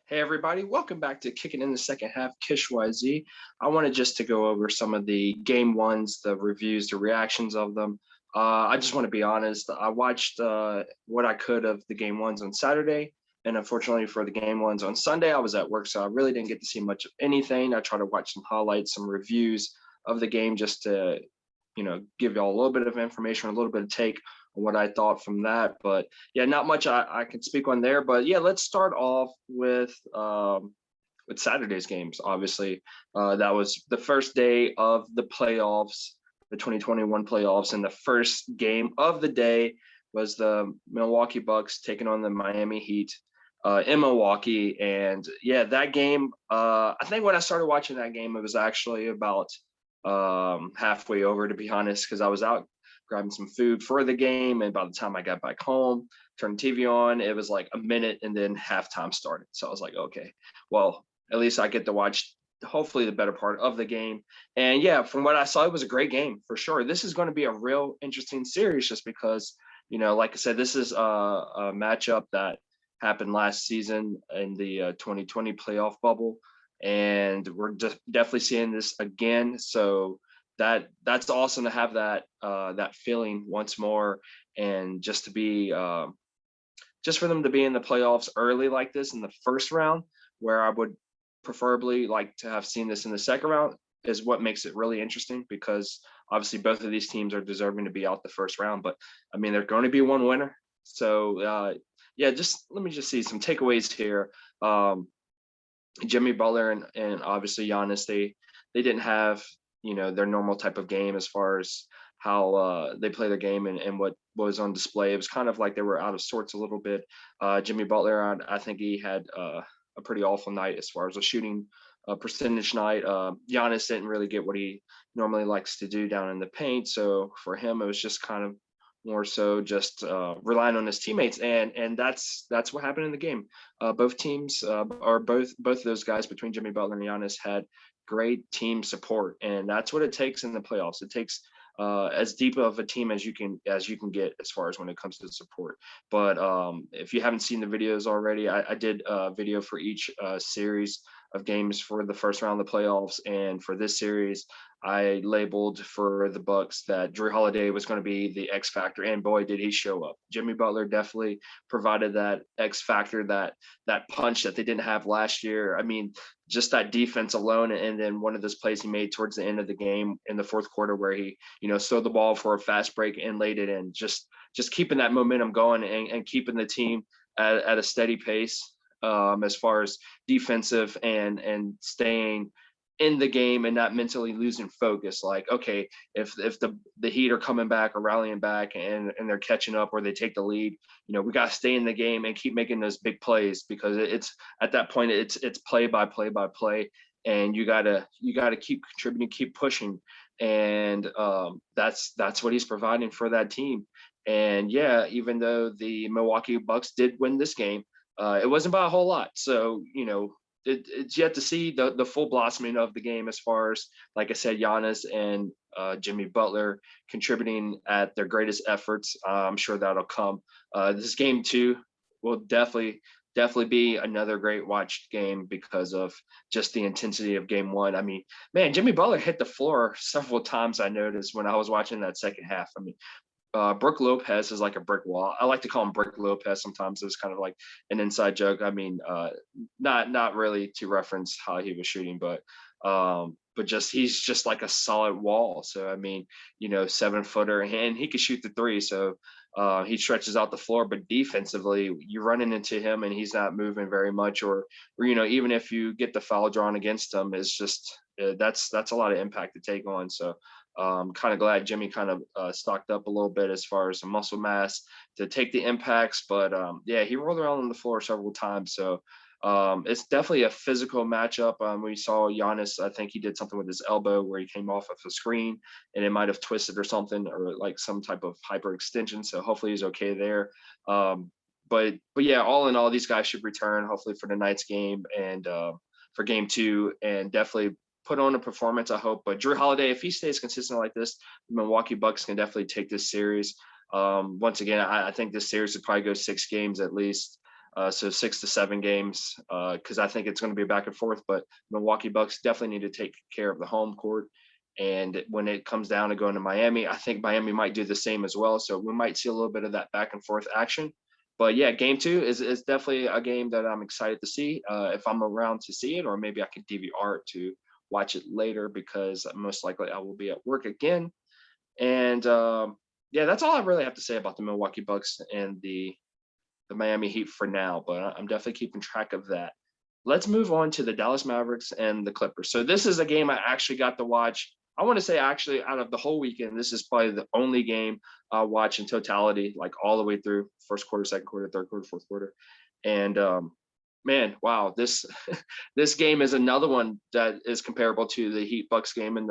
Hey everybody, welcome back to Kicking in the Second Half, Kish YZ. I wanted just to go over some of the game ones, the reviews, the reactions of them. I just want to be honest. I watched what I could of the game ones on Saturday, and unfortunately for the game ones on Sunday, I was at work, so I really didn't get to see much of anything. I tried to watch some highlights, some reviews of the game just to, give y'all a little bit of information, a little bit of take on what I thought from that. But yeah, not much I can speak on there. But yeah, let's start off with Saturday's games. Obviously, that was the first day of the playoffs, the 2021 playoffs, and the first game of the day was the Milwaukee Bucks taking on the Miami Heat in Milwaukee. And yeah, that game, I think when I started watching that game, it was actually about halfway over, to be honest, because I was out grabbing some food for the game. And by the time I got back home, turned the TV on, it was like a minute and then halftime started. So I was like, okay, well, at least I get to watch hopefully the better part of the game. And yeah, from what I saw, it was a great game for sure. This is going to be a real interesting series just because, like I said, this is a matchup that happened last season in the 2020 playoff bubble. And we're definitely seeing this again. So that's awesome to have that feeling once more, and just to be just for them to be in the playoffs early like this in the first round, where I would preferably like to have seen this in the second round, is what makes it really interesting, because obviously both of these teams are deserving to be out the first round. But I mean, there's going to be one winner. So yeah, just let me just see some takeaways here. Jimmy Butler and obviously Giannis, they didn't have their normal type of game as far as how they play their game and what was on display. It was kind of like they were out of sorts a little bit. Jimmy Butler, I think he had a pretty awful night as far as a shooting percentage night. Giannis didn't really get what he normally likes to do down in the paint, so for him it was just kind of more so just relying on his teammates, and that's what happened in the game. Both teams, or both of those guys between Jimmy Butler and Giannis, had great team support, and that's what it takes in the playoffs. It takes as deep of a team as you can get as far as when it comes to support. But if you haven't seen the videos already, I did a video for each series of games for the first round of the playoffs, and for this series I labeled for the Bucks that Jrue Holiday was going to be the X factor, and boy did he show up. Jimmy Butler definitely provided that X factor, that punch that they didn't have last year. I mean, just that defense alone, and then one of those plays he made towards the end of the game in the fourth quarter where he threw the ball for a fast break and laid it in, just keeping that momentum going and keeping the team at a steady pace, as far as defensive and staying in the game and not mentally losing focus. Like, okay, if the Heat are coming back or rallying back and they're catching up or they take the lead, we got to stay in the game and keep making those big plays, because it's at that point it's play by play, and you gotta keep contributing, keep pushing, and that's what he's providing for that team. And yeah, even though the Milwaukee Bucks did win this game, it wasn't by a whole lot. So it's yet to see the full blossoming of the game, as far as, like I said, Giannis and Jimmy Butler contributing at their greatest efforts. I'm sure that'll come. This game too will definitely be another great watched game because of just the intensity of game one. I mean, man, Jimmy Butler hit the floor several times, I noticed when I was watching that second half. I mean, Brook Lopez is like a brick wall. I like to call him Brick Lopez sometimes. It's kind of like an inside joke. I mean, not really to reference how he was shooting, but just he's just like a solid wall. So I mean, 7-footer, and he could shoot the three. So he stretches out the floor, but defensively, you're running into him and he's not moving very much, or even if you get the foul drawn against him, it's just that's a lot of impact to take on. So kind of glad Jimmy kind of stocked up a little bit as far as the muscle mass to take the impacts. But yeah, he rolled around on the floor several times. So it's definitely a physical matchup. We saw Giannis, I think he did something with his elbow where he came off of a screen and it might have twisted or something, or like some type of hyperextension. So hopefully he's okay there. But yeah, all in all, these guys should return hopefully for tonight's game and for game two, and definitely put on a performance, I hope. But Jrue Holiday, if he stays consistent like this, the Milwaukee Bucks can definitely take this series. Once again, I think this series would probably go 6 games at least. So 6 to 7 games, because I think it's going to be back and forth. But Milwaukee Bucks definitely need to take care of the home court. And when it comes down to going to Miami, I think Miami might do the same as well. So we might see a little bit of that back and forth action. But yeah, game 2 is definitely a game that I'm excited to see, if I'm around to see it, or maybe I could DVR it to watch it later, because most likely I will be at work again. And yeah, that's all I really have to say about the Milwaukee Bucks and the Miami Heat for now, but I'm definitely keeping track of that. Let's move on to the Dallas Mavericks and the Clippers. So this is a game I actually got to watch. I want to say actually out of the whole weekend, this is probably the only game I'll watch in totality, like all the way through first quarter, second quarter, third quarter, fourth quarter. And man, wow, this this game is another one that is comparable to the Heat Bucks game in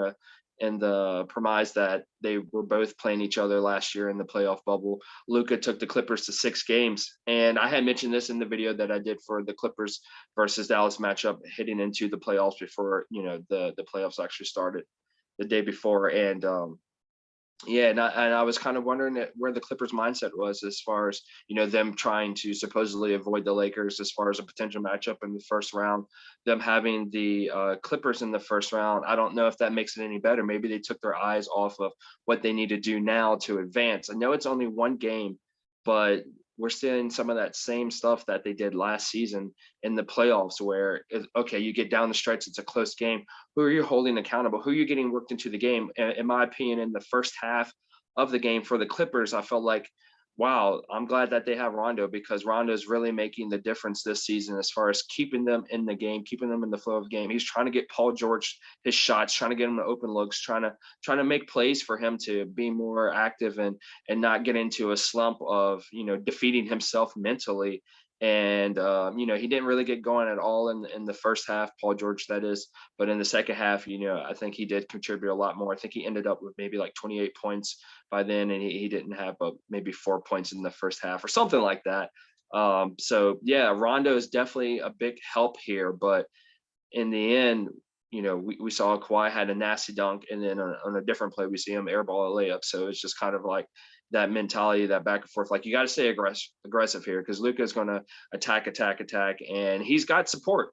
the premise that they were both playing each other last year in the playoff bubble. Luka took the Clippers to 6 games. And I had mentioned this in the video that I did for the Clippers versus Dallas matchup heading into the playoffs before, the playoffs actually started the day before. And yeah, and I was kind of wondering where the Clippers mindset was as far as, them trying to supposedly avoid the Lakers as far as a potential matchup in the first round, them having the Clippers in the first round. I don't know if that makes it any better. Maybe they took their eyes off of what they need to do now to advance. I know it's only one game, but we're seeing some of that same stuff that they did last season in the playoffs where, okay, you get down the stretch, it's a close game. Who are you holding accountable? Who are you getting worked into the game? In my opinion, in the first half of the game for the Clippers, I felt like, wow, I'm glad that they have Rondo, because Rondo is really making the difference this season as far as keeping them in the game, keeping them in the flow of the game. He's trying to get Paul George his shots, trying to get him to open looks, trying to make plays for him to be more active and not get into a slump of, defeating himself mentally. And he didn't really get going at all in the first half, Paul George, that is. But in the second half, I think he did contribute a lot more. I think he ended up with maybe like 28 points by then, and he didn't have maybe 4 points in the first half or something like that. So yeah, Rondo is definitely a big help here, but in the end, we saw Kawhi had a nasty dunk, and then on a different play, we see him airball a layup. So it's just kind of like that mentality, that back and forth. Like, you got to stay aggressive here, because Luka is going to attack, and he's got support.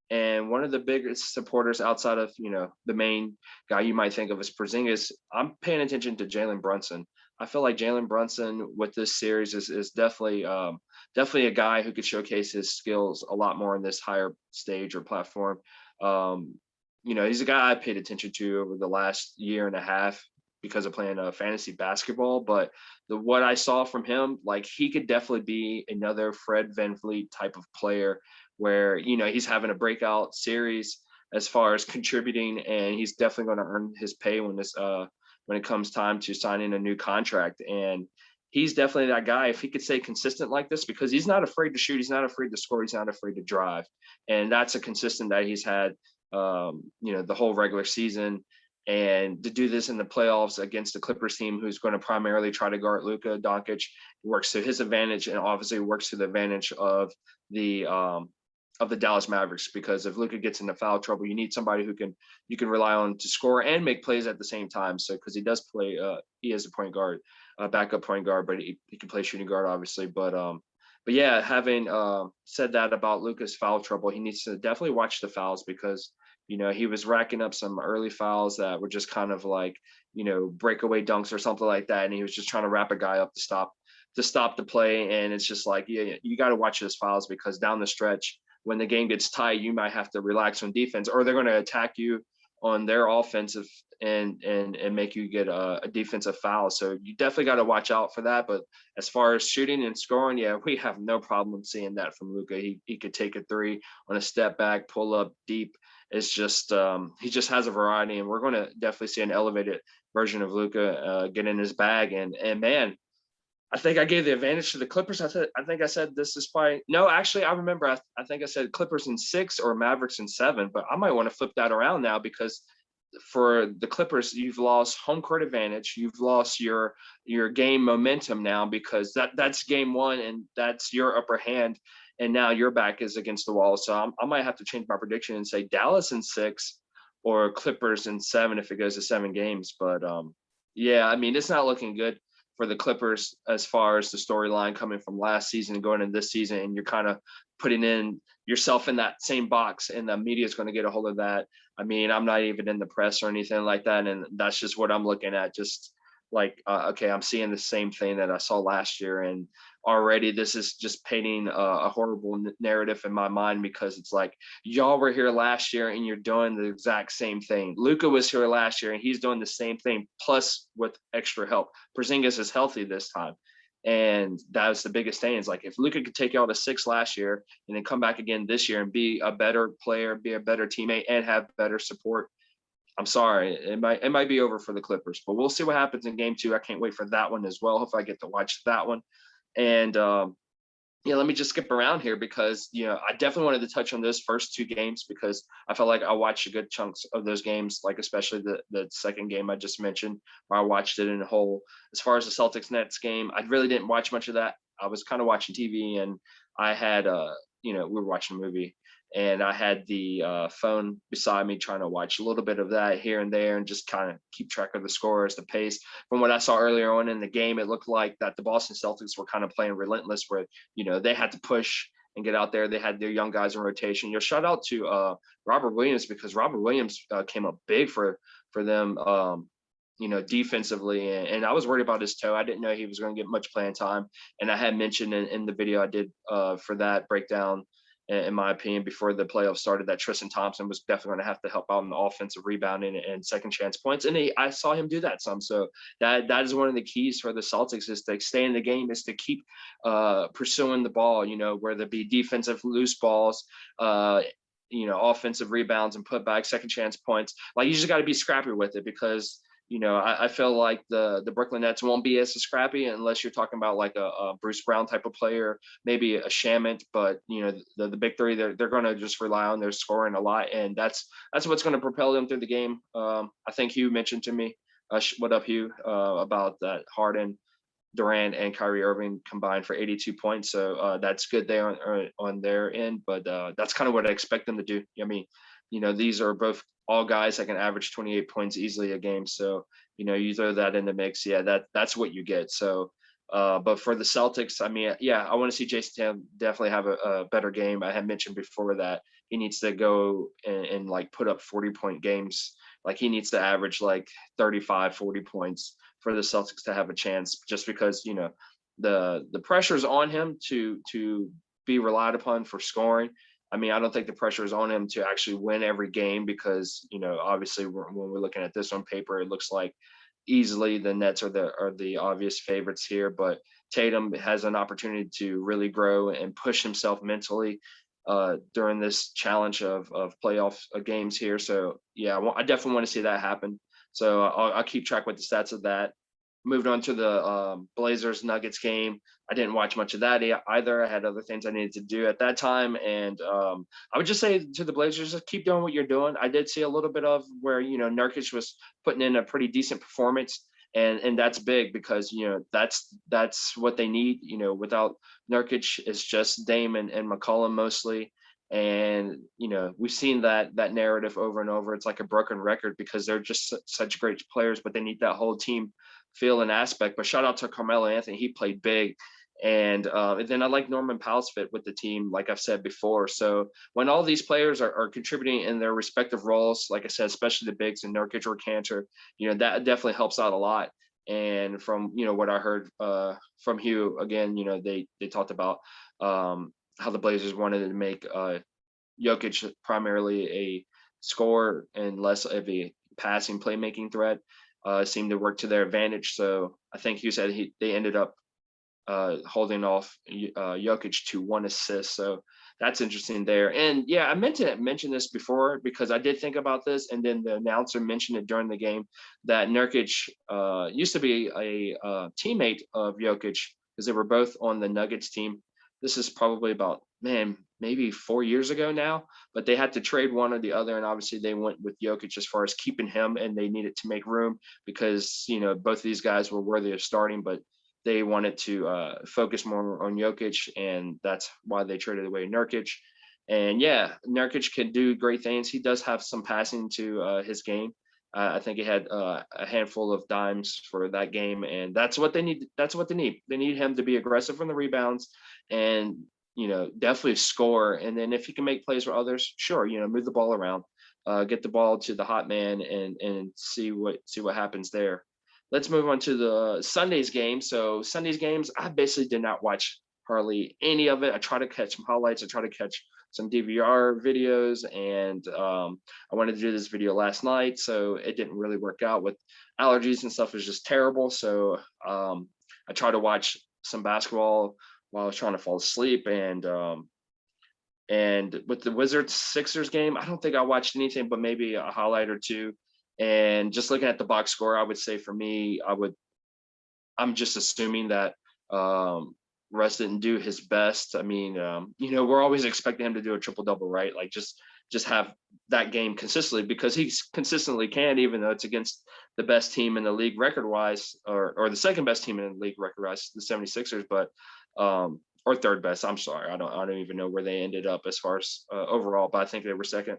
And one of the biggest supporters outside of, the main guy you might think of as Porzingis, I'm paying attention to Jalen Brunson. I feel like Jalen Brunson with this series is definitely a guy who could showcase his skills a lot more in this higher stage or platform. He's a guy I paid attention to over the last year and a half because of playing fantasy basketball. But what I saw from him, like, he could definitely be another Fred VanVleet type of player where, he's having a breakout series as far as contributing, and he's definitely going to earn his pay when it comes time to signing a new contract. And he's definitely that guy, if he could stay consistent like this, because he's not afraid to shoot, he's not afraid to score, he's not afraid to drive. And that's a consistent that he's had, the whole regular season. And to do this in the playoffs against the Clippers team, who's going to primarily try to guard Luka Doncic, works to his advantage, and obviously works to the advantage of the Dallas Mavericks, because if Luka gets into foul trouble, you need somebody who you can rely on to score and make plays at the same time. So, because he does play, he is a point guard, backup point guard, but he can play shooting guard, obviously. But yeah, having said that about Luka's foul trouble, he needs to definitely watch the fouls, because he was racking up some early fouls that were just kind of like, breakaway dunks or something like that, and he was just trying to wrap a guy up to stop the play. And it's just like, yeah, you got to watch those fouls, because down the stretch, when the game gets tight, you might have to relax on defense, or they're going to attack you on their offensive and make you get a defensive foul. So you definitely got to watch out for that. But as far as shooting and scoring, yeah, we have no problem seeing that from Luka. He could take a 3 on a step back, pull up deep. It's just he just has a variety, and we're going to definitely see an elevated version of Luka get in his bag. And man, I think I gave the advantage to the Clippers. I think I said this is probably no. Actually, I remember. I think I said Clippers in 6 or Mavericks in 7. But I might want to flip that around now, because for the Clippers, you've lost home court advantage. You've lost your game momentum now, because that's game 1 and that's your upper hand. And now your back is against the wall. So I might have to change my prediction and say Dallas in 6 or Clippers in 7 if it goes to 7 games. But yeah, I mean, it's not looking good for the Clippers as far as the storyline coming from last season and going into this season, and you're kind of putting in yourself in that same box, and the media is going to get a hold of that. I mean, I'm not even in the press or anything like that, and that's just what I'm looking at. Just like, okay, I'm seeing the same thing that I saw last year, and already this is just painting a horrible narrative in my mind, because it's like, y'all were here last year and you're doing the exact same thing. Luka was here last year and he's doing the same thing, plus with extra help. Porzingis is healthy this time. And that was the biggest thing. Is like, if Luka could take y'all to 6 last year and then come back again this year and be a better player, be a better teammate, and have better support, I'm sorry, it might be over for the Clippers. But we'll see what happens in game 2. I can't wait for that one as well. Hopefully I get to watch that one. And yeah, let me just skip around here, because I definitely wanted to touch on those first 2 games, because I felt like I watched a good chunks of those games, like especially the second game I just mentioned, where I watched it in whole. As far as the Celtics Nets game, I really didn't watch much of that. I was kind of watching TV, and I had we were watching a movie, and I had the phone beside me, trying to watch a little bit of that here and there, and just kind of keep track of the scores, the pace. From what I saw earlier on in the game, it looked like that the Boston Celtics were kind of playing relentless, where they had to push and get out there. They had their young guys in rotation. Shout out to Robert Williams, because Robert Williams came up big for them. Defensively, and I was worried about his toe. I didn't know he was going to get much playing time, and I had mentioned in the video I did for that breakdown, in my opinion, before the playoffs started, that Tristan Thompson was definitely going to have to help out in the offensive rebounding and second chance points. And I saw him do that some. So that is one of the keys for the Celtics, is to stay in the game, is to keep pursuing the ball, whether it be defensive loose balls, offensive rebounds and putbacks, second chance points. Like, you just got to be scrappy with it, because I feel like the Brooklyn Nets won't be as scrappy unless you're talking about like a Bruce Brown type of player, maybe a Shamit. But the big three, they're going to just rely on their scoring a lot, and that's what's going to propel them through the game. I think Hugh mentioned to me, what up, Hugh, about that Harden, Durant, and Kyrie Irving combined for 82 points. So that's good there on their end, but that's kind of what I expect them to do. I mean, these are both all guys that can average 28 points easily a game. So, you throw that in the mix. Yeah, that's what you get. So, but for the Celtics, I mean, yeah, I want to see Jason Tatum definitely have a better game. I had mentioned before that he needs to go and like put up 40-point games. Like, he needs to average like 35, 40 points for the Celtics to have a chance, just because, the pressure's on him to be relied upon for scoring. I mean, I don't think the pressure is on him to actually win every game, because, obviously when we're looking at this on paper, it looks like easily the Nets are the obvious favorites here. But Tatum has an opportunity to really grow and push himself mentally during this challenge of playoff games here. So yeah, I definitely want to see that happen. So I'll keep track with the stats of that. Moved on to the Blazers Nuggets game. I didn't watch much of that either. I had other things I needed to do at that time. And I would just say to the Blazers, just keep doing what you're doing. I did see a little bit of where, Nurkic was putting in a pretty decent performance. And that's big, because, that's what they need. Without Nurkic, it's just Dame and McCollum mostly. And, we've seen that narrative over and over. It's like a broken record, because they're just such great players, but they need that whole team feel and aspect. But shout out to Carmelo Anthony. He played big. And then I like Norman Powell's fit with the team, like I've said before. So when all these players are contributing in their respective roles, like I said, especially the bigs and Nurkic or Cantor, that definitely helps out a lot. And from, what I heard from Hugh, again, they talked about how the Blazers wanted to make Jokic primarily a scorer and less of a passing playmaking threat. Seemed to work to their advantage. So I think Hugh said they ended up holding off Jokic to 1 assist. So that's interesting there. And yeah, I meant to mention this before, because I did think about this, and then the announcer mentioned it during the game, that Nurkic used to be a teammate of Jokic, because they were both on the Nuggets team. This is probably about, maybe 4 years ago now, but they had to trade one or the other. And obviously they went with Jokic as far as keeping him, and they needed to make room, because, both of these guys were worthy of starting, but they wanted to focus more on Jokic, and that's why they traded away Nurkic. And yeah, Nurkic can do great things. He does have some passing to his game. I think he had a handful of dimes for that game, and that's what they need. That's what they need. They need him to be aggressive from the rebounds, and definitely score. And then if he can make plays for others, sure, move the ball around, get the ball to the hot man, and see what happens there. Let's move on to the Sunday's game. So Sunday's games, I basically did not watch hardly any of it. I try to catch some highlights. I try to catch some DVR videos, and I wanted to do this video last night, so it didn't really work out with allergies and stuff. It was just terrible. So I tried to watch some basketball while I was trying to fall asleep, and with the Wizards Sixers game, I don't think I watched anything but maybe a highlight or two. And just looking at the box score, I would say for me, I'm just assuming that Russ didn't do his best. I mean, we're always expecting him to do a triple double, right? Like just have that game consistently, because he consistently can, even though it's against the best team in the league record wise, or the second best team in the league record wise, the 76ers, but or third best. I'm sorry, I don't even know where they ended up as far as overall, but I think they were second.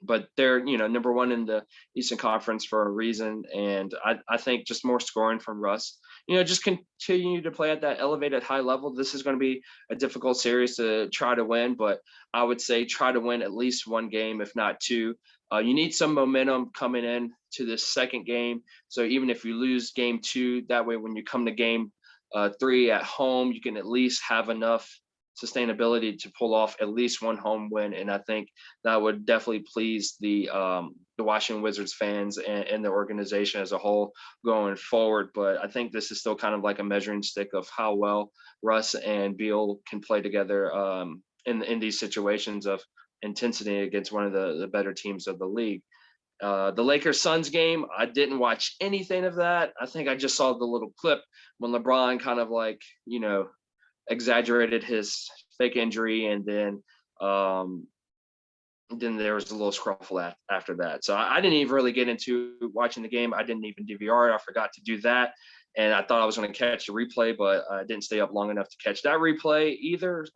But they're number one in the Eastern Conference for a reason, and I think just more scoring from Russ. Just continue to play at that elevated high level. This is going to be a difficult series to try to win, but I would say try to win at least one game, if not two. You need some momentum coming in to this second game. So even if you lose game two, that way when you come to game three at home, you can at least have enough sustainability to pull off at least one home win, and I think that would definitely please the Washington Wizards fans and the organization as a whole going forward. But I think this is still kind of like a measuring stick of how well Russ and Beal can play together in these situations of intensity against one of the better teams of the league. The Lakers Suns game, I didn't watch anything of that. I think I just saw the little clip when LeBron kind of exaggerated his fake injury, and then there was a little scruffle after that. So I didn't even really get into watching the game. I didn't even DVR it. I forgot to do that, and I thought I was going to catch the replay, but I didn't stay up long enough to catch that replay either.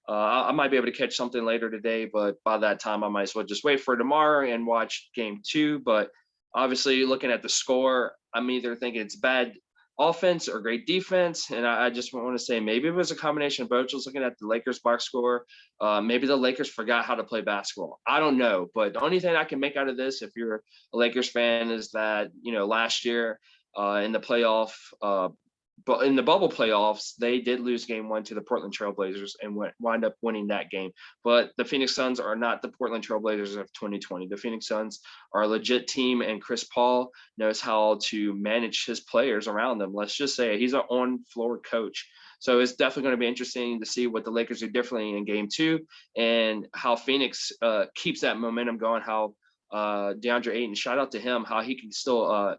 I might be able to catch something later today, but by that time I might as well just wait for tomorrow and watch game two. But obviously, looking at the score, I'm either thinking it's bad offense or great defense, and I just want to say maybe it was a combination of both. Just looking at the Lakers box score, maybe the Lakers forgot how to play basketball. I don't know, but the only thing I can make out of this, if you're a Lakers fan, is that last year in the playoff, but in the bubble playoffs, they did lose game one to the Portland Trailblazers and wind up winning that game. But the Phoenix Suns are not the Portland Trailblazers of 2020. The Phoenix Suns are a legit team, and Chris Paul knows how to manage his players around them. Let's just say he's an on-floor coach. So it's definitely going to be interesting to see what the Lakers do differently in game two, and how Phoenix keeps that momentum going, how DeAndre Ayton, shout out to him, how he can still,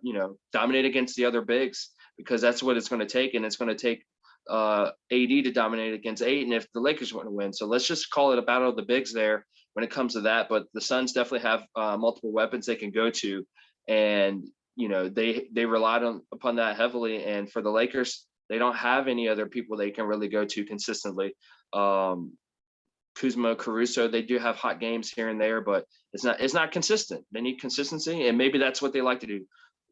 dominate against the other bigs, because that's what it's going to take. And it's going to take AD to dominate against Ayton if the Lakers want to win. So let's just call it a battle of the bigs there when it comes to that. But the Suns definitely have multiple weapons they can go to. And, they relied upon that heavily. And for the Lakers, they don't have any other people they can really go to consistently. Kuzma, Caruso, they do have hot games here and there, but it's not consistent. They need consistency, and maybe that's what they like to do.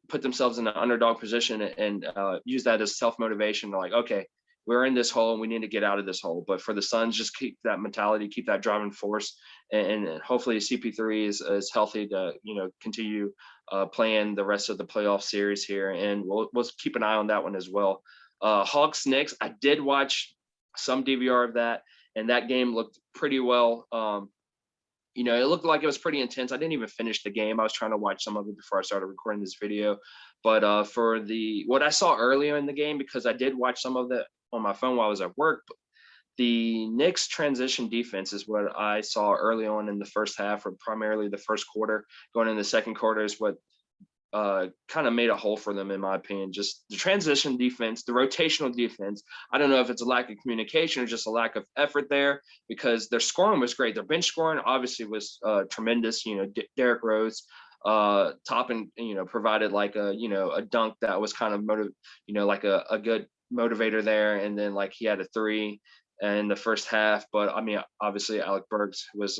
Put themselves in an underdog position and use that as self-motivation. They're like, okay, we're in this hole and we need to get out of this hole. But for the Suns, just keep that mentality, keep that driving force, and hopefully CP3 is healthy to continue playing the rest of the playoff series here, and we'll keep an eye on that one as well. Hawks Knicks, I did watch some DVR of that, and that game looked pretty well. It looked like it was pretty intense. I didn't even finish the game. I was trying to watch some of it before I started recording this video. But for what I saw earlier in the game, because I did watch some of it on my phone while I was at work, the Knicks transition defense is what I saw early on in the first half, or primarily the first quarter. Going in the second quarter is what kind of made a hole for them, in my opinion. Just the transition defense, the rotational defense. I don't know if it's a lack of communication or just a lack of effort there, because their scoring was great. Their bench scoring obviously was tremendous. Derrick Rose topping, provided like a dunk that was kind of like a good motivator there. And then like he had a three in the first half. But I mean, obviously Alec Burks was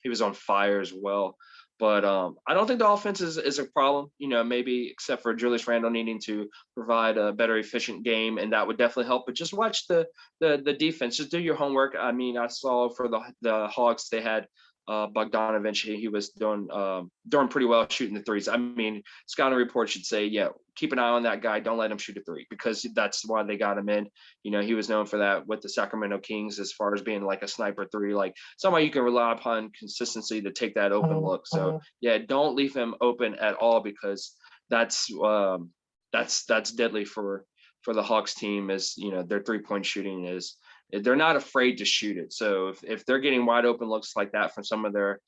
he was on fire as well. But I don't think the offense is a problem, maybe except for Julius Randle needing to provide a better efficient game, and that would definitely help. But just watch the defense. Just do your homework. I mean, I saw for the Hawks they had Bogdanovich. He was doing pretty well shooting the threes. I mean, scouting report should say, yeah, keep an eye on that guy. Don't let him shoot a three, because that's why they got him in. He was known for that with the Sacramento Kings as far as being like a sniper three, like somebody you can rely upon consistency to take that open look. So yeah, don't leave him open at all, because that's deadly for the Hawks team. Is their 3-point shooting is, they're not afraid to shoot it. So if they're getting wide open looks like that from some of their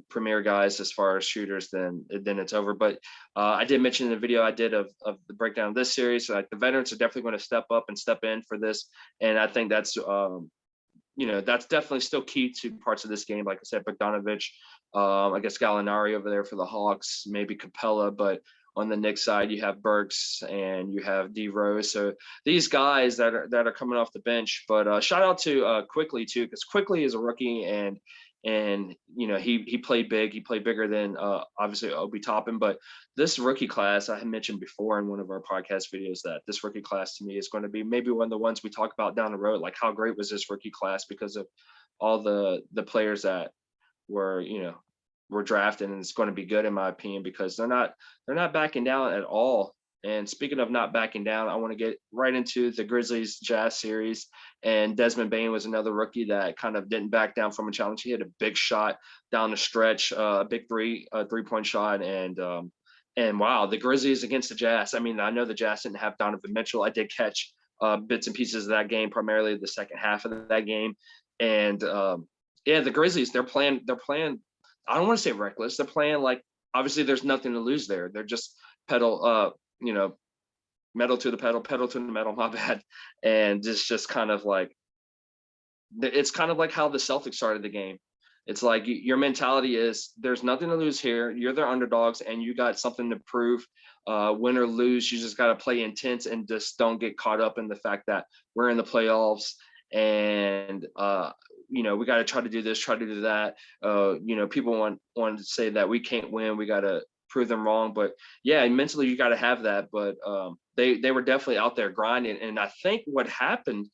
premier guys as far as shooters, then it's over. But I did mention in the video I did of the breakdown of this series, like the veterans are definitely going to step up and step in for this, and I think that's that's definitely still key to parts of this game. Like I said, Bogdanovich, I guess Gallinari over there for the Hawks, maybe Capella, but on the Knicks side, you have Burks and you have D Rose. So these guys that are coming off the bench. But shout out to Quickly too, because Quickly is a rookie, and he played big. He played bigger than obviously Obi Toppin. But this rookie class, I had mentioned before in one of our podcast videos that this rookie class to me is going to be maybe one of the ones we talk about down the road. Like, how great was this rookie class because of all the players that were were drafted, and it's going to be good in my opinion, because they're not backing down at all. And speaking of not backing down, I want to get right into the Grizzlies Jazz series. And Desmond Bane was another rookie that kind of didn't back down from a challenge. He had a big shot down the stretch, a big 3-point shot. And wow, the Grizzlies against the Jazz. I mean, I know the Jazz didn't have Donovan Mitchell. I did catch bits and pieces of that game, primarily the second half of that game. And yeah, the Grizzlies, they're playing. I don't want to say reckless. They're playing like, obviously there's nothing to lose there. They're just metal to the pedal to the metal, my bad. And just kind of like, it's kind of like how the Celtics started the game. It's like your mentality is there's nothing to lose here. You're their underdogs and you got something to prove. Win or lose, you just got to play intense and just don't get caught up in the fact that we're in the playoffs and we got to try to do this, try to do that. People want to say that we can't win. We got to prove them wrong. But yeah, mentally you got to have that. But they were definitely out there grinding. And I think what happened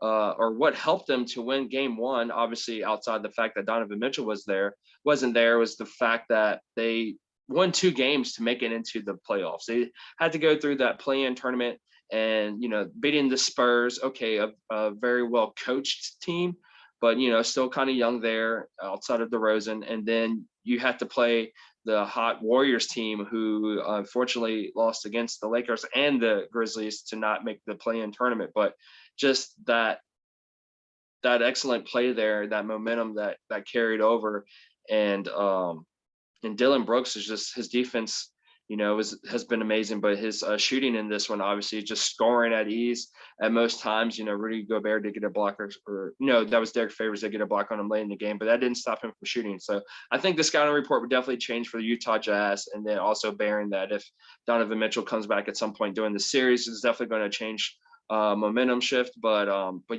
or what helped them to win game one, obviously outside the fact that Donovan Mitchell wasn't there, was the fact that they won 2 games to make it into the playoffs. They had to go through that play-in tournament and, beating the Spurs, okay, a very well coached team, but, still kind of young there outside of DeRozan. And then you had to play the hot Warriors team, who unfortunately lost against the Lakers and the Grizzlies to not make the play-in tournament. But just that excellent play there, that momentum that carried over. And Dylan Brooks is just, his defense, has been amazing, but his shooting in this one, obviously just scoring at ease at most times. Rudy Gobert did get a blocker, or no, that was Derek Favors that get a block on him late in the game, but that didn't stop him from shooting. So I think the scouting report would definitely change for the Utah Jazz, and then also bearing that if Donovan Mitchell comes back at some point during the series, it's definitely going to change momentum shift. But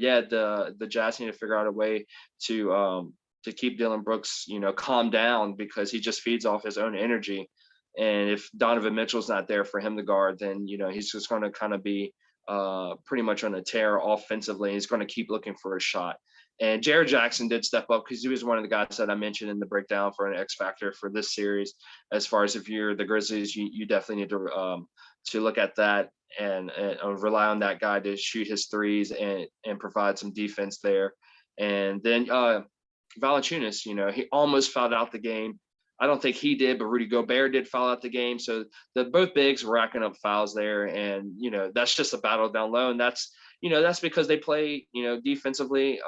yeah, the Jazz need to figure out a way to keep Dylan Brooks, calm down, because he just feeds off his own energy. And if Donovan Mitchell's not there for him to guard, then, he's just going to kind of be pretty much on a tear offensively. He's going to keep looking for a shot. And Jared Jackson did step up, because he was one of the guys that I mentioned in the breakdown for an X factor for this series. As far as if you're the Grizzlies, you definitely need to look at that and rely on that guy to shoot his threes and provide some defense there. And then Valanciunas, he almost fouled out the game. I don't think he did, but Rudy Gobert did foul out the game. So both bigs were racking up fouls there. And, that's just a battle down low. And that's because they play, defensively.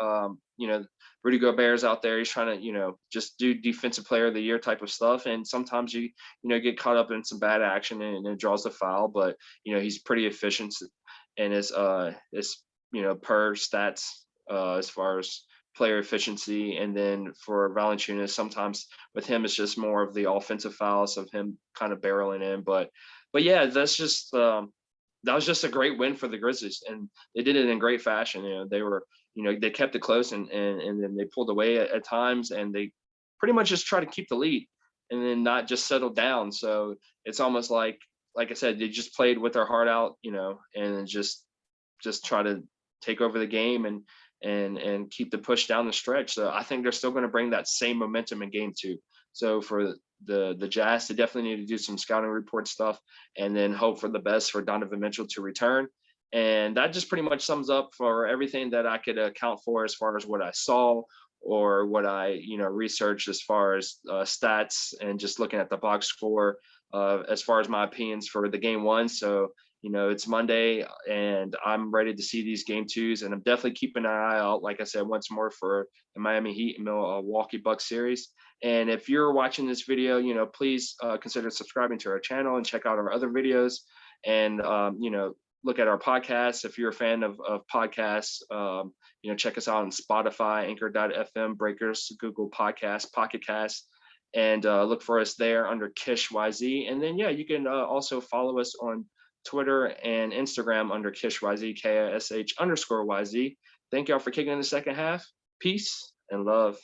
Rudy Gobert's out there. He's trying to, just do defensive player of the year type of stuff. And sometimes you get caught up in some bad action and it draws the foul. But, he's pretty efficient in his per stats as far as player efficiency. And then for Valanciunas, sometimes with him, it's just more of the offensive fouls of him kind of barreling in. But yeah, that's just that was just a great win for the Grizzlies, and they did it in great fashion. They were, they kept it close and then they pulled away at times, and they pretty much just try to keep the lead. and then not just settle down. So it's almost like I said, they just played with their heart out, and just try to take over the game and keep the push down the stretch. So I think they're still going to bring that same momentum in game 2. So for the Jazz, they definitely need to do some scouting report stuff and then hope for the best for Donovan Mitchell to return. And that just pretty much sums up for everything that I could account for as far as what I saw or what I researched as far as stats and just looking at the box score as far as my opinions for the game 1. So it's Monday and I'm ready to see these game 2s, and I'm definitely keeping an eye out, like I said, once more for the Miami Heat and Milwaukee Bucks series. And if you're watching this video, please consider subscribing to our channel and check out our other videos, and look at our podcasts. If you're a fan of podcasts, check us out on Spotify, Anchor.fm, Breakers, Google Podcasts, Pocket Casts, and look for us there under Kish YZ. And then you can also follow us on Twitter and Instagram under Kish YZ, KISH_YZ. Thank y'all for kicking in the second half. Peace and love.